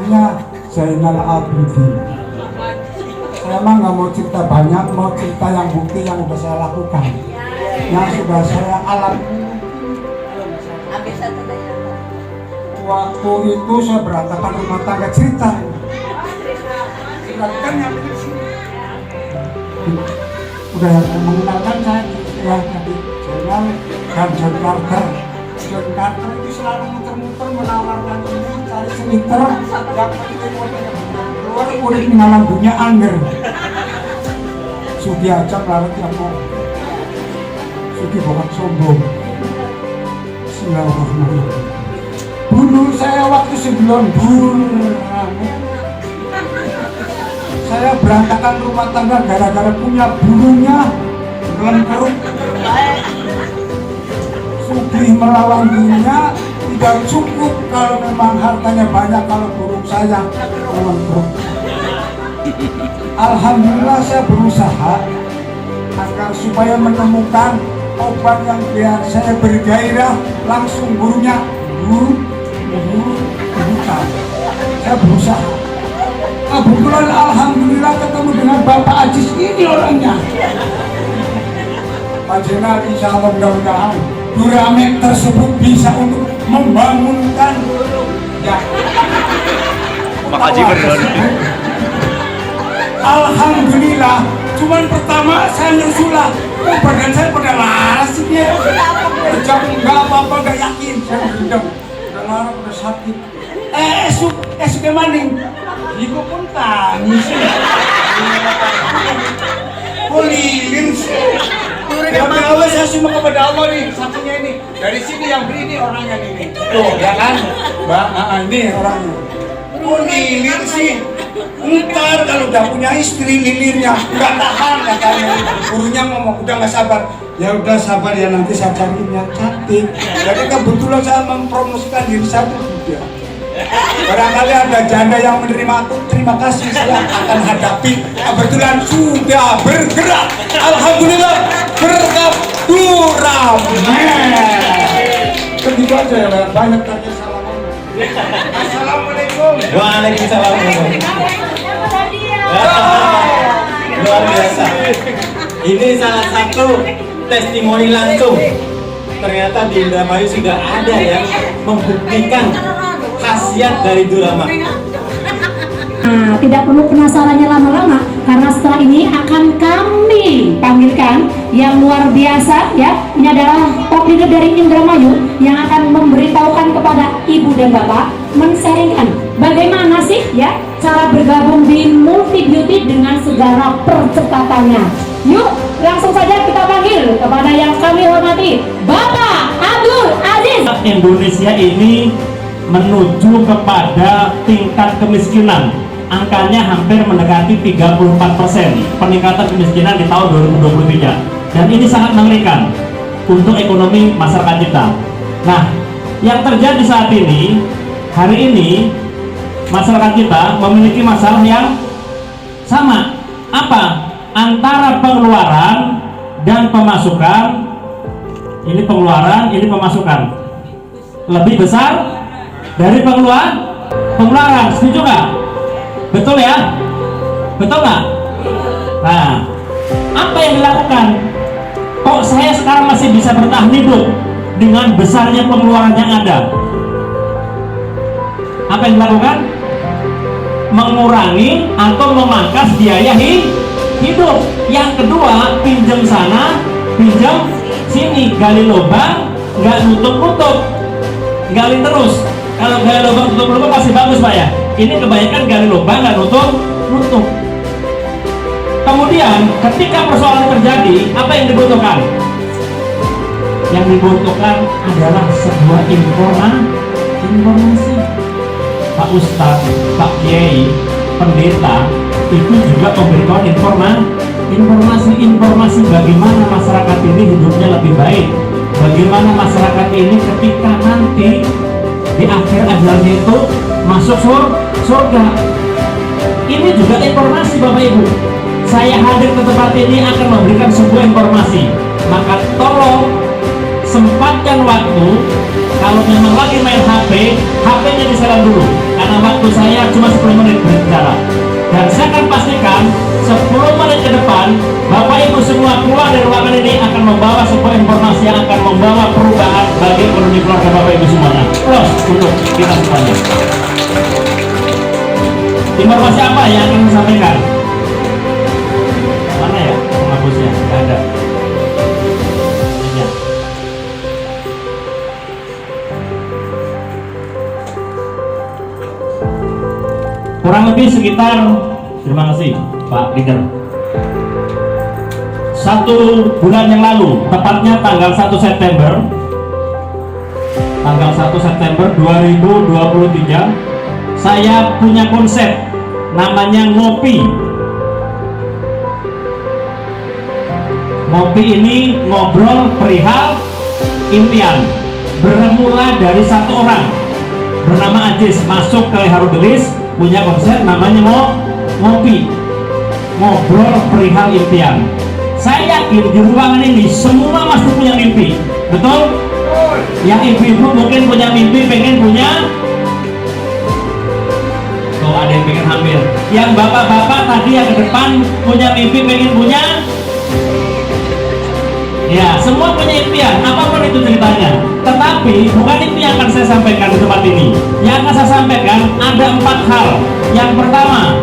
Namanya Zainal Abidin. Saya emang nggak mau cerita banyak, mau cerita yang bukti yang sudah saya lakukan, yang sudah saya alami. Waktu itu saya berantakan rumah tangga, cerita. Kan yang udah mengenalkan saya ya tadi Zainal dan John Carter. John Carter itu selalu muter-muter menawarkan ini, cari sneaker yang penting modelnya keluar udah mengalam dunia angger. Sugi aja lalu yang mau Sugi bukan sombong. Bismillahirrahmanirrahim. Bunuh saya waktu sebelum bunuh. Saya berantakan rumah tangga gara-gara punya bulunya dalam perut. Sugi melawan dirinya tidak cukup kalau memang hartanya banyak, kalau burung saya dalam perut. Alhamdulillah saya berusaha agar supaya menemukan obat yang biar saya bergairah, langsung burungnya buka. Saya berusaha. Kebetulan alhamdulillah ketemu dengan Bapak Ajis ini orangnya. Pak Zainal, insya Allah mudah-mudahan Duramek tersebut bisa untuk membangunkan ya. Pak Haji berdoa. Alhamdulillah, cuman pertama saya nyusulah, badan saya pada laras ya. Kerja enggak apa-apa, enggak yakin. Saya udah lara, udah sakit. Esok maning. Iku pun tangis. Kulilin sih. Ya Allah, saya cuma kepada Allah nih, satunya ini. Dari sini yang beri ini orangnya ini. Tuh, ya kan? Mbak, ini orangnya. Kulilin sih. Ntar kalau udah punya istri lilirnya nggak tahan katanya. Gurunya ngomong udah nggak sabar. Ya udah sabar ya, nanti saya cariin yang cantik. Jadi kebetulan saya mempromosikan diri saya juga. Barangkali ada janda yang menerima aku, terima kasih, saya akan hadapi. Kebetulan sudah bergerak. Alhamdulillah berkat Duramek. Begitu aja ya, banyak tanya salaman. Assalamualaikum. Waalaikumsalam. Luar biasa. Ini salah satu testimoni langsung. Ternyata di Indramayu sudah ada yang membuktikan khasiat dari Duramek. Nah, tidak perlu penasarannya lama-lama, karena setelah ini akan kami panggilkan yang luar biasa ya. Ini adalah top leader dari Indramayu yang akan memberitahukan kepada ibu dan bapak, men-sharingkan bagaimana sih ya cara bergabung di Multi Beauty dengan segala percepatannya. Yuk, langsung saja kita panggil kepada yang kami hormati, Bapak Abdul Aziz. Indonesia ini menuju kepada tingkat kemiskinan, angkanya hampir mendekati 34% peningkatan kemiskinan di tahun 2023, dan ini sangat mengerikan untuk ekonomi masyarakat kita. Nah, yang terjadi saat ini, hari ini masyarakat kita memiliki masalah yang sama. Apa? Antara pengeluaran dan pemasukan. Ini pengeluaran, ini pemasukan lebih besar dari pengeluaran. Setuju nggak? Betul ya? Betul nggak? Nah, apa yang dilakukan? Kok saya sekarang masih bisa bertahan hidup dengan besarnya pengeluaran yang ada? Apa yang dilakukan? Mengurangi atau memangkas biaya hidup. Yang kedua, pinjam sana, pinjam sini, gali lubang, nggak nutup, gali terus. Kalau gali lubang tutup pasti bagus Pak ya. Ini kebanyakan gali lubang nggak nutup. Kemudian ketika persoalan terjadi, apa yang dibutuhkan? Yang dibutuhkan adalah sebuah informasi. Pak Ustadz, Pak Kiai, pendeta itu juga memberikan informasi bagaimana masyarakat ini hidupnya lebih baik, bagaimana masyarakat ini ketika nanti di akhir ajalnya itu masuk surga. Ini juga informasi Bapak Ibu. Saya hadir ke tempat ini akan memberikan sebuah informasi. Maka tolong sempatkan waktu. Kalau memang lagi main HP, HP-nya diselam dulu. Karena karena waktu saya cuma 10 menit berbicara. Dan saya akan pastikan 10 menit ke depan Bapak Ibu semua keluar dari ruangan ini akan membawa sebuah informasi yang akan membawa perubahan bagi ekonomi keluarga Bapak Ibu semuanya. Terus untuk kita semuanya. Informasi apa yang akan saya sampaikan? Mana ya penghapusnya? Tidak ada. Ini. Kurang lebih sekitar, terima kasih Pak Leader, 1 bulan yang lalu, tepatnya tanggal 1 September 2023, saya punya konsep namanya ngopi. Ngopi ini ngobrol perihal impian. Bermula dari satu orang bernama Ajis masuk ke Harudelis, punya konsep namanya ngopi, ngobrol perihal impian. Saya yakin di ruangan ini semua masih punya mimpi, betul? Yang ibu-ibu mungkin punya mimpi pengen punya, tuh ada yang pengen hamil. Yang bapak-bapak tadi yang ke depan punya mimpi pengen punya, ya semua punya impian, apapun itu ceritanya. Tetapi bukan itu yang akan saya sampaikan di tempat ini. Yang akan saya sampaikan ada 4 hal. Yang pertama,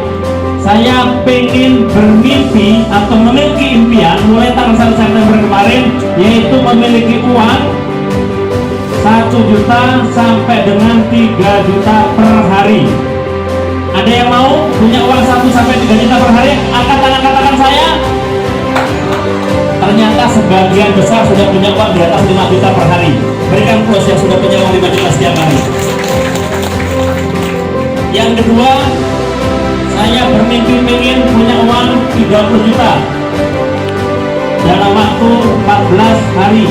saya pengen bermimpi atau memiliki impian mulai tanggal 1 September kemarin, yaitu memiliki uang 1 juta sampai dengan 3 juta per hari. Ada yang mau punya uang 1 sampai 3 juta per hari? Angkat tangan, katakan saya. Ternyata sebagian besar sudah punya uang di atas 5 juta per hari. Berikan plus yang sudah punya uang 5 juta setiap hari. Yang kedua, saya bermimpi pengen punya uang 30 juta dalam waktu 14 hari.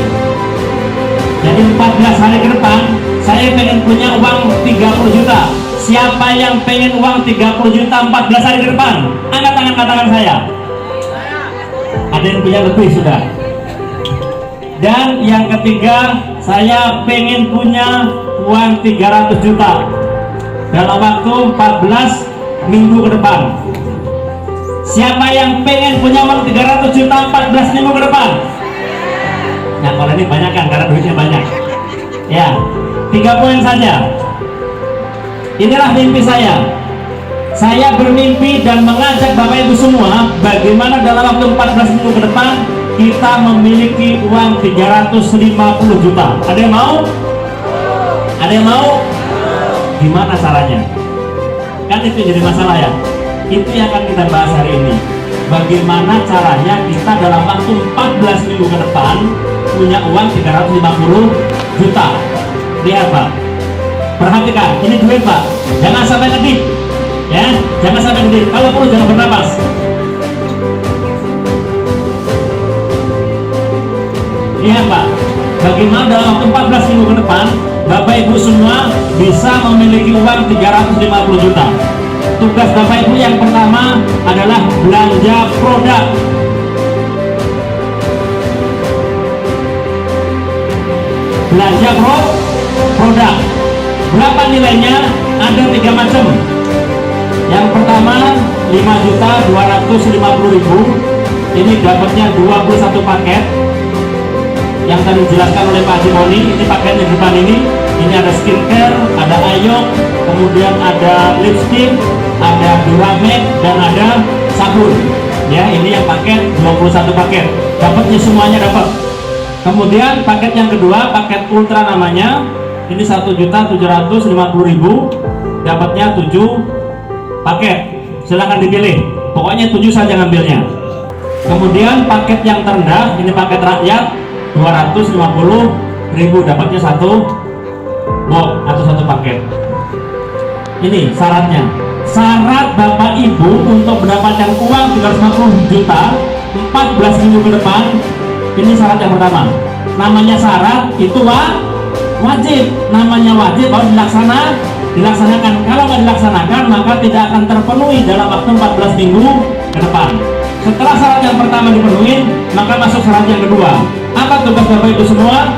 Jadi 14 hari ke depan saya pengen punya uang 30 juta. Siapa yang pengen uang 30 juta 14 hari ke depan? Angkat tangan, katakan saya. Ada yang punya lebih sudah. Dan yang ketiga, saya pengen punya uang 300 juta dalam waktu 14 minggu ke depan. Siapa yang pengen punya uang 300 juta 14 minggu ke depan? Nah, kalau ini banyak kan karena duitnya banyak. Ya, 3 poin saja. Inilah mimpi saya. Saya bermimpi dan mengajak Bapak Ibu semua bagaimana dalam waktu 14 minggu ke depan kita memiliki uang 350 juta. Ada yang mau? Ada yang mau? Gimana caranya? Kan itu jadi masalah ya. Itu yang akan kita bahas hari ini. Bagaimana caranya kita dalam waktu 14 minggu ke depan punya uang 350 juta. Lihat Pak, perhatikan, ini duit Pak. Jangan sampai kedip, ya, jangan sampai kedip. Kalau perlu jangan bernapas. Lihat Pak, bagaimana dalam waktu 14 minggu ke depan Bapak Ibu semua bisa memiliki uang 350 juta. Tugas Bapak Ibu yang pertama adalah belanja produk. Belanja produk. Berapa nilainya? Ada 3 macam. Yang pertama 5.250.000. Ini dapatnya 21 paket. Yang tadi dijelaskan oleh Pak Haji Moni, ini paket di depan ini. Ini ada skincare, ada ayok, kemudian ada lipstick, ada Duramek, dan ada sabun. Ya, ini yang paket 21 paket. Dapatnya semuanya dapat. Kemudian paket yang kedua, paket ultra namanya. Ini 1.750.000. Dapatnya 7 paket. Silahkan dipilih. Pokoknya 7 saja ngambilnya. Kemudian paket yang terendah, ini paket rakyat, 250.000. Dapatnya 1 box atau 1 paket. Ini syaratnya. Syarat Bapak Ibu untuk mendapatkan uang 350 juta 14 minggu ke depan. Ini syarat yang pertama. Namanya syarat itu wajib. Namanya wajib harus dilaksanakan. Kalau nggak dilaksanakan maka tidak akan terpenuhi dalam waktu 14 minggu ke depan. Setelah syarat yang pertama dipenuhi, maka masuk syarat yang kedua. Apa tugas Bapak Ibu semua?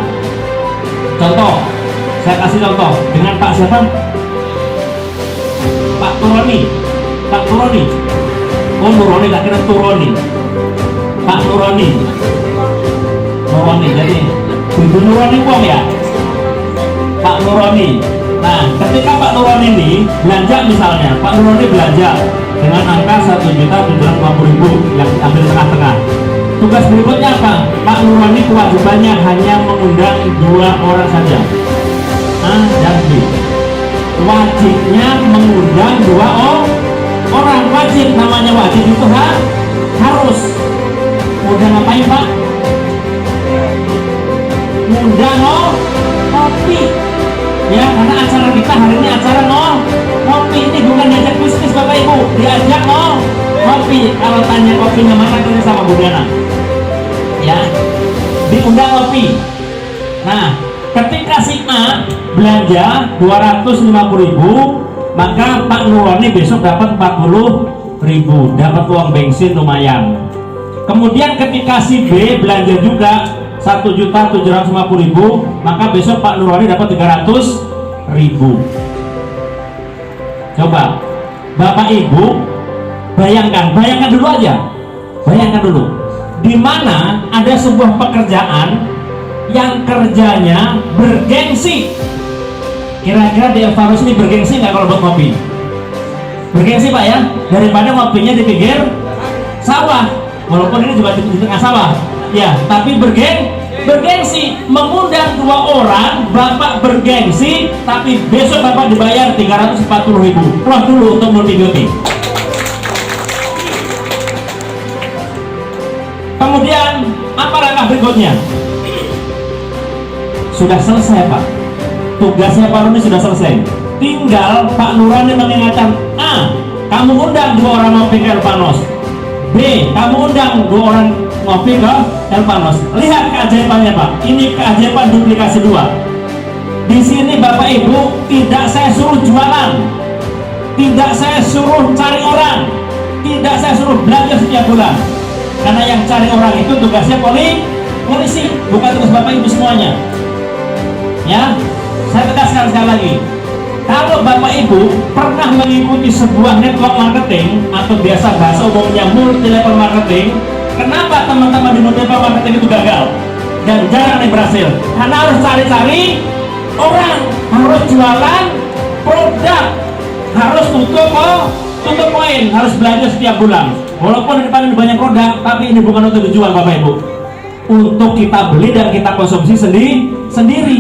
Contoh, saya kasih contoh dengan Pak siapa? Nuroni. Pak Nuroni. Oh Nuroni, tak kira Turoni. Pak Nuroni. Nuroni, jadi Ibu Nuroni uang ya? Pak Nuroni. Nah, ketika Pak Nuroni ini belanja misalnya, Pak Nuroni belanja dengan angka 1.750.000 yang diambil tengah-tengah. Tugas berikutnya apa? Pak Nuroni kewajibannya hanya mengundang 2 orang saja. A dan B. Wajibnya mengundang 2 orang. Wajib, namanya wajib itu harus. Undang ngapain Pak? Undang ngopi. Ya, karena acara kita hari ini acara ngopi. Ini bukan diajak bisnis Bapak Ibu, diajak ngopi. Kalau tanya kopinya mana, kita sama Bu Diana. Ya, diundang ngopi. Nah, ketika si A belanja 250.000, maka Pak Nuroni besok dapat 40.000, dapat uang bensin lumayan. Kemudian ketika si B belanja juga 1.750.000, maka besok Pak Nuroni dapat 300.000. Coba Bapak Ibu bayangkan dulu aja, bayangkan dulu, di mana ada sebuah pekerjaan yang kerjanya bergengsi. Kira-kira di Evarus ini bergengsi nggak kalau buat ngopi? Bergengsi Pak ya, daripada ngopinya di pinggir sawah, walaupun ini juga di tengah sawah. Ya, tapi bergengsi, mengundang 2 orang, Bapak bergengsi, tapi besok Bapak dibayar 340.000. Keluar dulu untuk multi-beauty. Kemudian apa langkah berikutnya? Sudah selesai Pak. Tugasnya Pak Nuroni sudah selesai. Tinggal Pak Nuroni mengingatkan, A, kamu undang 2 orang ngopi ke Elpanos. B, kamu undang 2 orang ngopi ke Elpanos. Lihat keajaibannya Pak. Ini keajaiban duplikasi 2. Di sini Bapak Ibu tidak saya suruh jualan, tidak saya suruh cari orang, tidak saya suruh belanja setiap bulan. Karena yang cari orang itu tugasnya polisi, bukan tugas Bapak Ibu semuanya. Ya, saya tegaskan sekali lagi. Kalau Bapak Ibu pernah mengikuti sebuah network marketing atau biasa bahasa umumnya multi level marketing, kenapa teman-teman di multi level marketing itu gagal dan jarang berhasil? Karena harus cari-cari orang, harus jualan produk, harus tutup poin, harus belanja setiap bulan. Walaupun di depan banyak produk, tapi ini bukan untuk dijual Bapak Ibu, untuk kita beli dan kita konsumsi sendiri.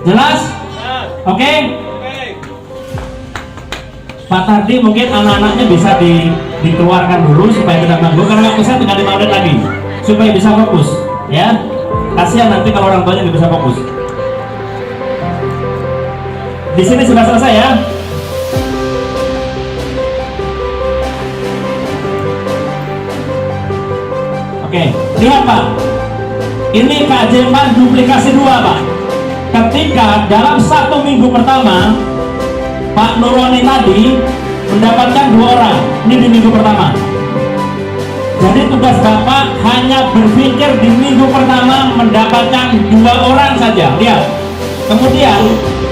Jelas? Oke? Pak Tardi mungkin anak-anaknya bisa dikeluarkan dulu supaya kita mampu, karena waktu saya tinggal 5 menit lagi supaya bisa fokus ya. Kasihan nanti kalau orang tuanya nggak bisa fokus. Di sini sudah selesai ya. Oke, lihat Pak, ini keajaiban duplikasi 2 Pak. Ketika dalam 1 minggu pertama Pak Nuroni tadi mendapatkan 2 orang, ini di minggu pertama. Jadi tugas Bapak hanya berpikir di minggu pertama mendapatkan 2 orang saja. Lihat. Kemudian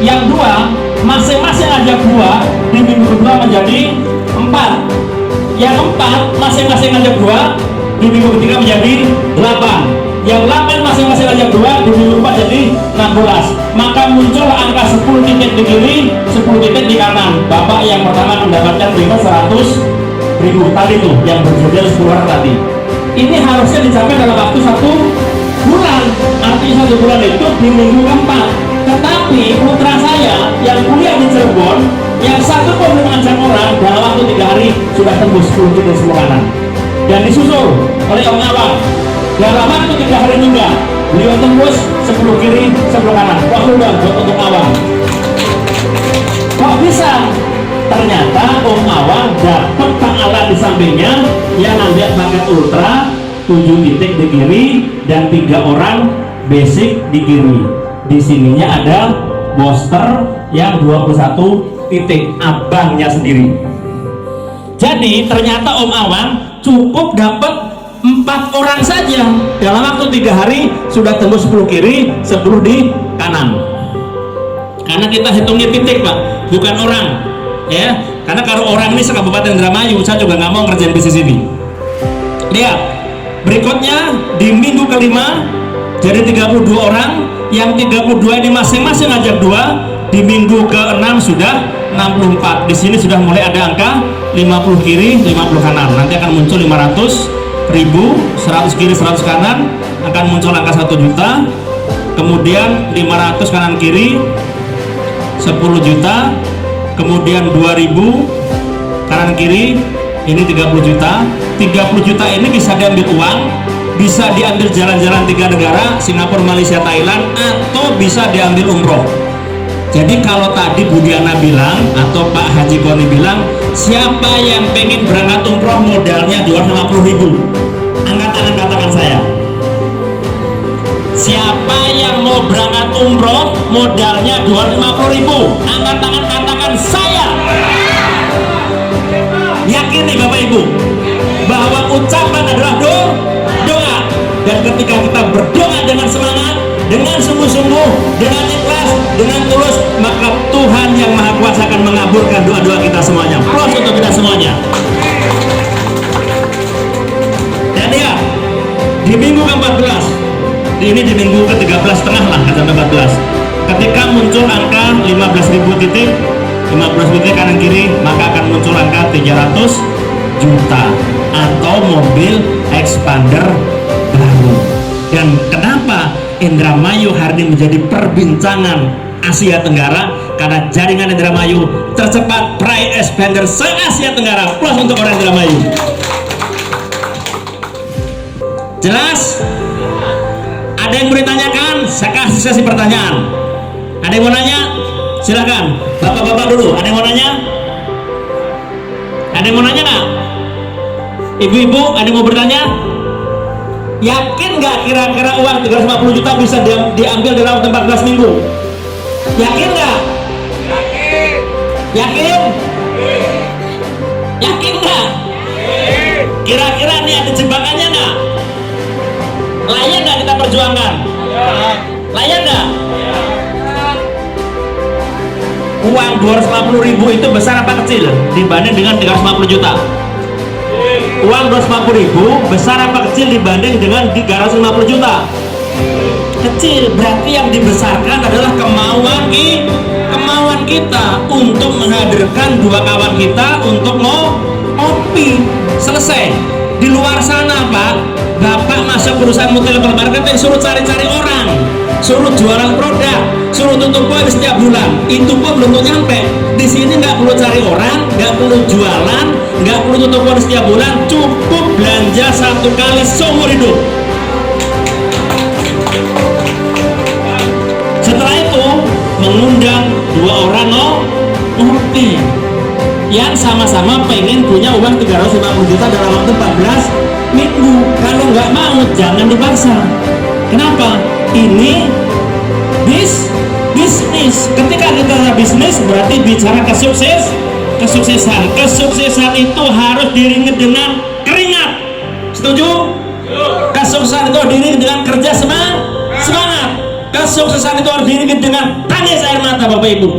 yang 2 masing-masing ajak 2, di minggu kedua menjadi 4. Yang 4 masing-masing ajak 2, di minggu ketiga menjadi 8. Yang 8 masing-masing ajak 2, di minggu 4 jadi 16. Maka muncul angka 10 titik di kiri, 10 titik di kanan. Bapak yang pertama mendapatkan 100.000 tadi tuh, yang berjudul 10 orang tadi. Ini harusnya dicapai dalam waktu 1 bulan. Artinya 1 bulan itu di minggu keempat. Tetapi putra saya yang kuliah di Cirebon, yang satu pun mengajak orang, dalam waktu 3 hari sudah tembus 10 titik semua kanan. Dan disusul oleh Om Awang. Dalam waktu 3 hari juga beliau tembus 10 kiri 10 kanan. Wah udah buat untuk Awang. Kok bisa? Ternyata Om Awang dapat Pak Alat di sampingnya yang ambil paket ultra 7 titik di kiri dan 3 orang basic di kiri. Di sininya ada booster yang 21 titik, abangnya sendiri. Jadi ternyata Om Awang cukup dapat 4 orang saja dalam waktu 3 hari sudah tembus 10 kiri 10 di kanan. Karena kita hitungnya titik Pak, bukan orang ya. Karena kalau orang ini se-Kabupaten Indramayu, saya juga nggak mau ngerjain bisnis ini. Lihat, berikutnya di minggu kelima jadi 32 orang, yang 32 ini masing-masing ngajak 2. Di minggu ke-6 sudah 64. Di sini sudah mulai ada angka 50 kiri, 50 kanan. Nanti akan muncul 500.000, 100 kiri, 100 kanan, akan muncul angka 1 juta. Kemudian 500 kanan kiri 10 juta. Kemudian 2000 kanan kiri, ini 30 juta. 30 juta ini bisa diambil uang, bisa diambil jalan-jalan 3 negara, Singapura, Malaysia, Thailand, atau bisa diambil umroh. Jadi kalau tadi Bu Diana bilang atau Pak Haji Koni bilang, siapa yang pengen berangkat umroh modalnya 250.000? Angkat tangan, katakan saya. Siapa yang mau berangkat umroh modalnya 250.000? Angkat tangan, katakan saya. Yakin nih Bapak Ibu bahwa ucapan adalah doa, dan ketika kita berdoa dengan semangat, dengan sungguh-sungguh, dengan ikhlas, dengan tulus, maka Tuhan yang Maha Kuasa akan mengabulkan doa-doa kita semuanya. Plus untuk kita semuanya. Dan ya, di minggu ke-14, ini di minggu ke-13 setengah lah, kata 14, ketika muncul angka 15.000 titik, 15 titik kanan kiri, maka akan muncul angka 300 juta atau mobil expander baru. Dan kenapa Indramayu hari ini menjadi perbincangan Asia Tenggara? Karena jaringan Indramayu tercepat price expander se-Asia Tenggara. Plus untuk orang Indramayu. Jelas? Ada yang mau ditanyakan? Saya kasih sesi pertanyaan. Ada yang mau nanya? Silakan. Bapak-bapak dulu. Ada yang mau nanya? Ada yang mau nanya nggak? Ibu-ibu, ada yang mau bertanya? Yakin nggak kira-kira uang 350 juta bisa diambil dalam 14 minggu? Yakin nggak? Yakin? Yakin nggak? Kira-kira nih ada jebakannya nggak? Layak nggak kita perjuangkan? Layak nggak? Uang 250.000 itu besar apa kecil dibanding dengan 350 juta? Uang 250.000 besar apa kecil dibanding dengan 350 juta? Kecil. Berarti yang dibesarkan adalah kemauan kita untuk menghadirkan 2 kawan kita untuk ngopi. Selesai. Di luar sana Pak, Bapak masuk perusahaan multilevel marketing, suruh cari-cari orang, suruh jualan produk, suruh tutup poin setiap bulan, itu pun belum nyampe. Di sini nggak perlu cari orang, nggak perlu jualan, nggak perlu tutup poin setiap bulan, cukup belanja 1 kali seumur hidup. Setelah itu mengundang 2 orang ngopi yang sama-sama pengen punya uang 350 juta dalam waktu 14 minggu. Kalau nggak mau, jangan dipaksa. Kenapa? Ini bisnis. Ketika kita bisnis berarti bicara kesuksesan. Kesuksesan itu harus diiringi dengan keringat. Setuju? Kesuksesan itu diiringi dengan kerja semangat. Kesuksesan itu harus diiringi dengan tangis air mata Bapak Ibu,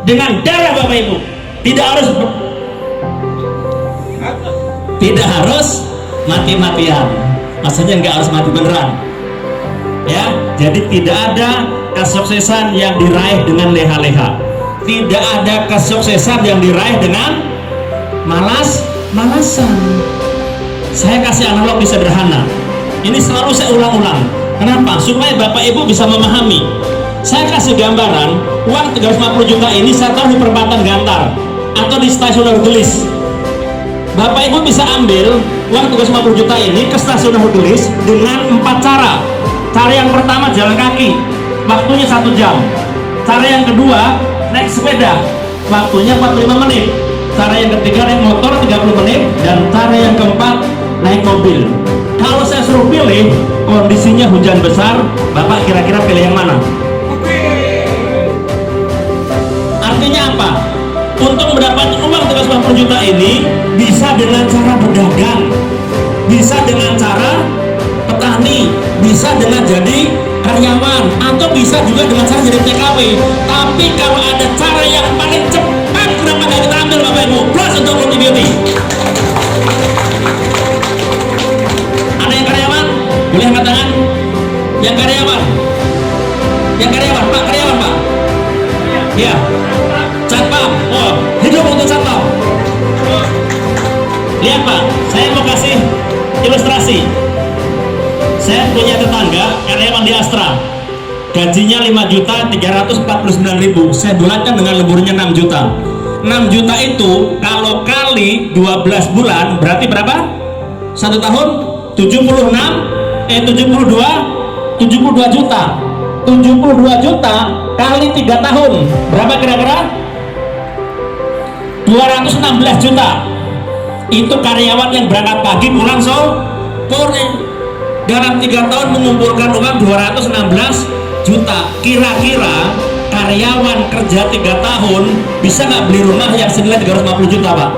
dengan darah Bapak Ibu. Tidak harus mati-matian. Maksudnya nggak harus mati beneran. Ya, jadi tidak ada kesuksesan yang diraih dengan leha-leha. Tidak ada kesuksesan yang diraih dengan malasan. Saya kasih analogi sederhana. Ini selalu saya ulang-ulang. Kenapa? Supaya Bapak Ibu bisa memahami. Saya kasih gambaran, uang 350 juta ini saya taruh di perempatan Gantar atau di stasiun Hercules. Bapak Ibu bisa ambil uang 350 juta ini ke stasiun Hercules dengan 4 cara. Cara yang pertama jalan kaki, waktunya 1 jam. Cara yang kedua naik sepeda, waktunya 45 menit. Cara yang ketiga naik motor 30 menit. Dan cara yang keempat naik mobil. Kalau saya suruh pilih, kondisinya hujan besar, Bapak kira-kira pilih yang mana? Artinya apa? Untuk mendapatkan uang 350 juta ini bisa dengan cara berdagang, bisa dengan cara petani, bisa dengan jadi karyawan, atau bisa juga dengan cara jadi TKW. Tapi kalau ada cara yang paling cepat, kenapa nggak kita ambil Ya, satpam. Oh, hidup untuk satpam. Lihat Pak, saya mau kasih ilustrasi. Saya punya tetangga karyawan di Astra, gajinya 5.349.000. Saya bulatkan dengan lemburnya 6 juta. 6 juta itu kalau kali 12 bulan berarti berapa? 1 tahun 72 juta. 72 juta kali 3 tahun berapa kira-kira? 216 juta. Itu karyawan yang berangkat pagi pulang sore. Dalam 3 tahun mengumpulkan uang 216 juta. Kira-kira karyawan kerja 3 tahun bisa nggak beli rumah yang senilai 350 juta Pak?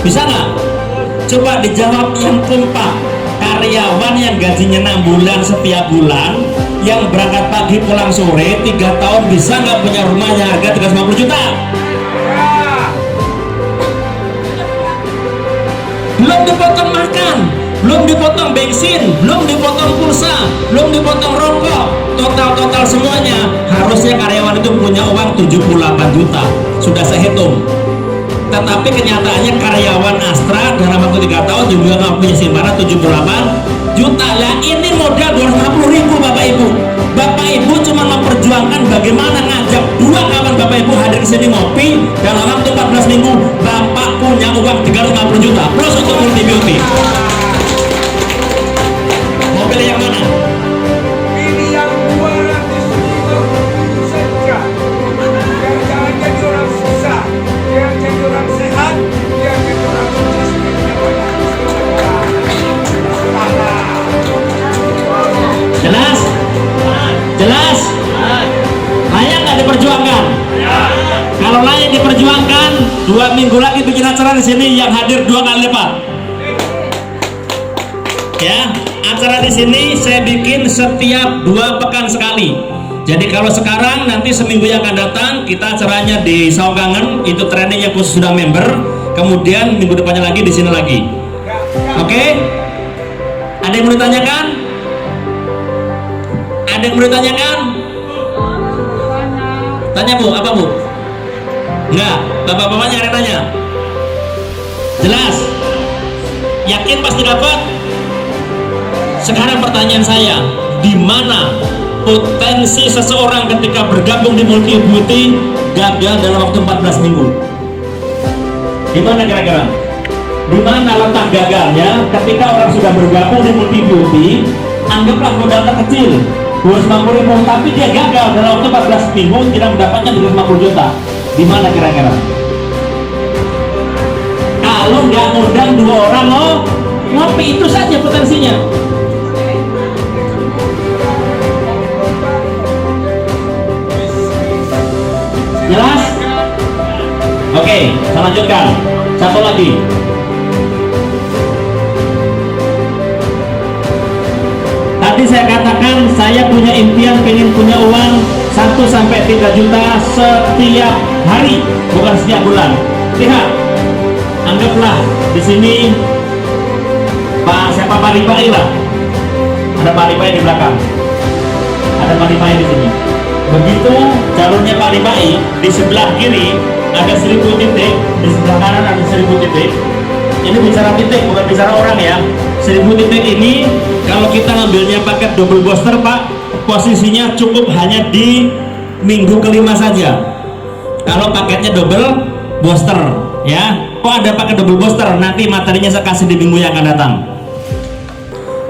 Bisa nggak? Coba dijawab yang kompak. Karyawan yang gajinya 6 bulan setiap bulan, yang berangkat pagi pulang sore 3 tahun bisa nggak punya rumah yang harga 350 juta? Belum dipotong makan, belum dipotong bensin, belum dipotong pulsa, belum dipotong rokok. Total semuanya harusnya karyawan itu punya uang 78 juta. Sudah saya hitung. Tetapi kenyataannya karyawan Astra dalam waktu 3 tahun juga nggak punya simpanan 78 juta. Lah ini modal 250.000 Bapak Ibu. Bapak Ibu cuma memperjuangkan bagaimana ngajak 2 kawan Bapak Ibu hadir ke sini ngopi dalam waktu 14 minggu. Bapak punya uang 350 juta plus untuk multi beauty. Mau pilih yang mana? Pilih yang 200 juta saja. Biar jangan jadi orang susah, biar jadi orang sehat, biar jadi orang sukses. Jelas? Jelas? Layak nggak diperjuangkan? Kalau layak diperjuangkan, 2 minggu lagi bikin acara di sini yang hadir 2 kali lipat. Ya, acara di sini saya bikin setiap 2 pekan sekali. Jadi kalau sekarang nanti seminggu yang akan datang kita acaranya di Sawangan, itu training yang khusus sudah member. Kemudian minggu depannya lagi di sini lagi. Oke? Ada yang mau ditanyakan? Ada yang mau ditanyakan? Tanya Bu, apa Bu? Enggak, bapak-bapaknya ada yang tanya. Jelas? Yakin pasti dapat? Sekarang pertanyaan saya, di mana potensi seseorang ketika bergabung di Multi Beauty gagal dalam waktu 14 minggu? Di mana kira-kira? Di mana letak gagalnya ketika orang sudah bergabung di Multi Beauty, anggaplah modal terkecil 250.000, tapi dia gagal dalam waktu 14 minggu tidak mendapatkan 250 juta. Di mana kira-kira? Kalau nggak ngundang 2 orang ngopi, itu saja potensinya. Jelas? Oke, saya lanjutkan. Satu lagi. Tadi saya katakan saya punya impian pengen punya uang 1-3 juta setiap hari, bukan setiap bulan. Lihat, anggaplah di sini Pak Ripai lah. Ada Pak Ripai di belakang. Ada Pak Ripai di sini. Begitu jalurnya Pak Ripai, di sebelah kiri ada 1000 titik, di sebelah kanan ada 1000 titik. Ini bicara titik, bukan bicara orang ya. 1000 titik ini kalau kita ngambilnya pakai double booster Pak, posisinya cukup hanya di minggu kelima saja. Kalau paketnya double booster ya. Kok ada pakai double booster? Nanti materinya saya kasih di minggu yang akan datang.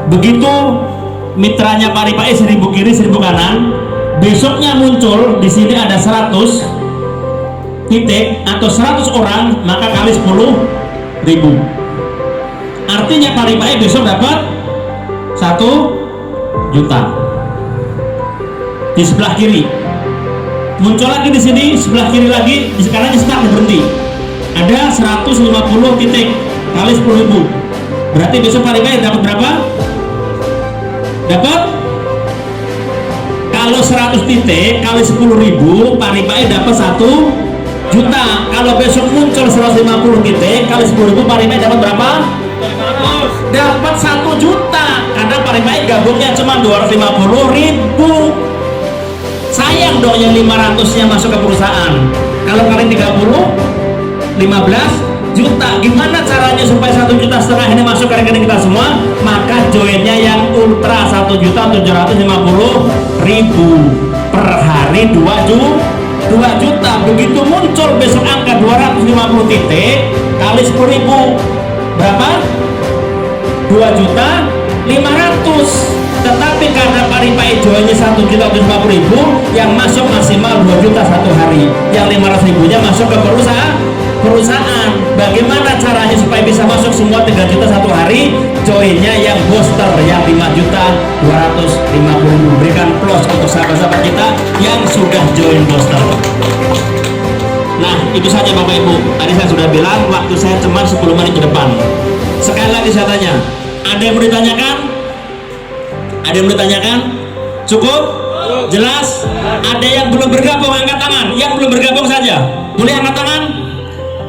Begitu mitranya Pak Ripai 1000 kiri 1000 kanan, besoknya muncul di sini ada 100 titik atau 100 orang, maka kali 10.000. Artinya Pak Ripai besok dapat 1 juta. Di sebelah kiri muncul lagi di sini, sebelah kiri lagi, di sekarang start berhenti. Ada 150 titik kali 10.000. Berarti besok Pak Ripai dapat berapa? Dapat, kalau 100 titik kali 10.000, Pak Ripai dapat 1 juta. Kalau besok muncul 150 titik kali 10.000, Pak Ripai dapat berapa? Dapat 1 juta. Karena Pak Ripai gabungnya cuma 250.000. Sayang dong yang 500-nya masuk ke perusahaan. Kalau kalian 30, 15 juta. Gimana caranya supaya 1,5 juta ini masuk ke rekening kita semua? Maka joinnya yang ultra 1.750.000 per hari 2 juta. Begitu muncul besok angka 250 titik kali 10.000 berapa? 2.500.000. Tetapi karena Paripai joinnya 1.750.000, yang masuk maksimal 2 juta satu hari, yang 500.000-nya masuk ke perusahaan. Bagaimana caranya supaya bisa masuk semua 3 juta satu hari? Joinnya yang booster yang 5.250.000. Berikan plus untuk sahabat-sahabat kita yang sudah join booster. Nah, itu saja Bapak Ibu. Tadi saya sudah bilang waktu saya cuma 10 menit ke depan. Sekali lagi saya tanya, ada yang mau ditanyakan? Ada yang mau ditanyakan? Cukup? Jelas? Ada yang belum bergabung angkat tangan. Yang belum bergabung saja. Boleh angkat tangan?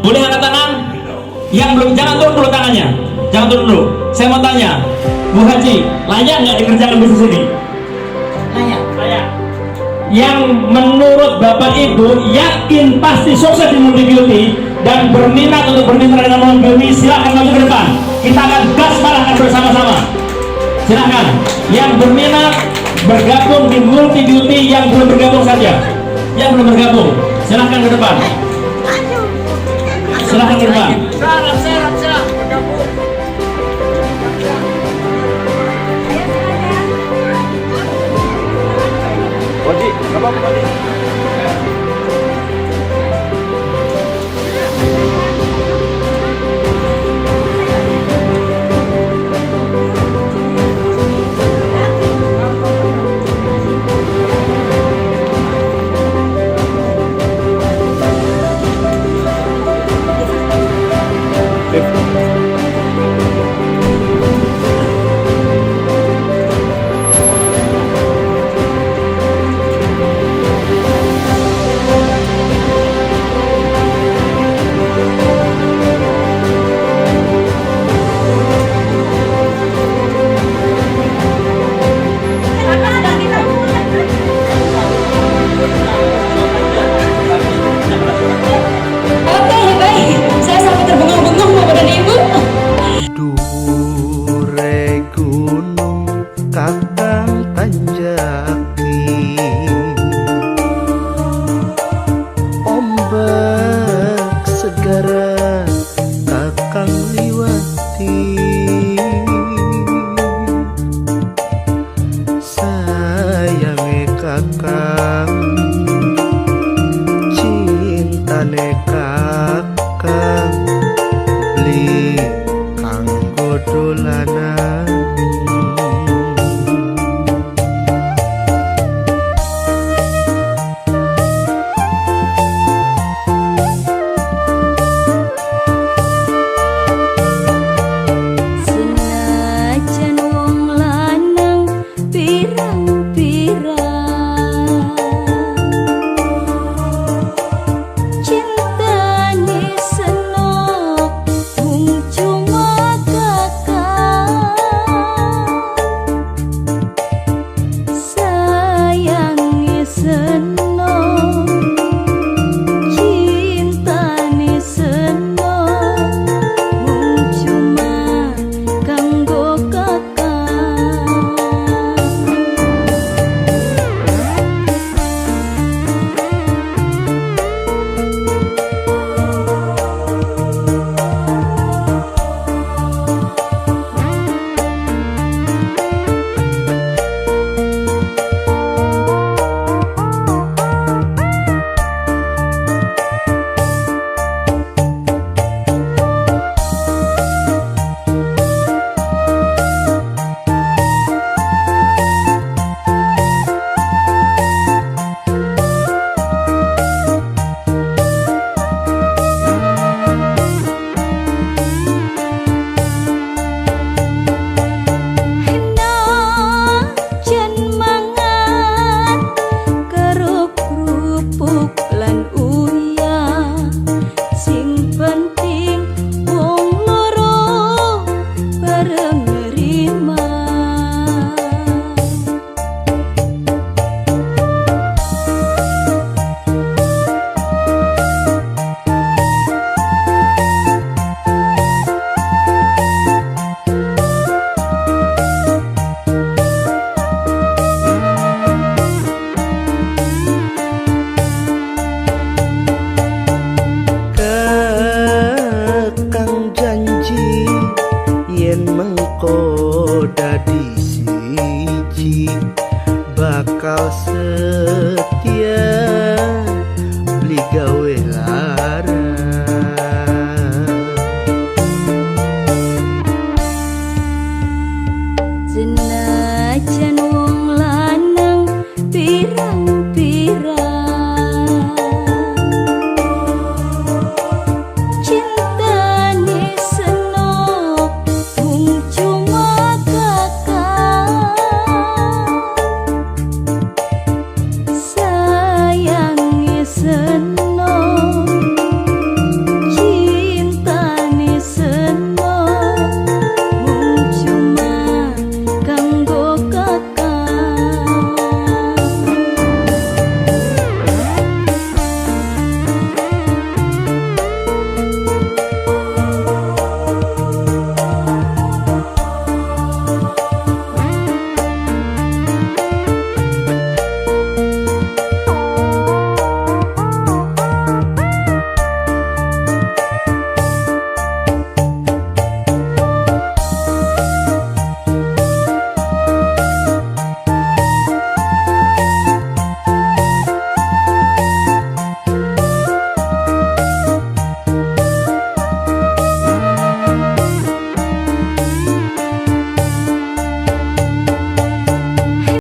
Boleh angkat tangan? Yang belum, jangan turun dulu tangannya. Jangan turun dulu. Saya mau tanya, Bu Haji, layak nggak dikerjakan bisnis ini? Layak. Layak. Yang menurut Bapak Ibu yakin pasti sukses di Multi Beauty dan berminat untuk bermitra dengan Multi Beauty, silahkan maju ke depan. Kita akan gas malahan bersama-sama. Silahkan. Yang berminat bergabung di Multi Beauty, yang belum bergabung saja. Yang belum bergabung, silahkan ke depan. Silahkan ke depan. Syarat bergabung. Oji, apa-apa, Oji?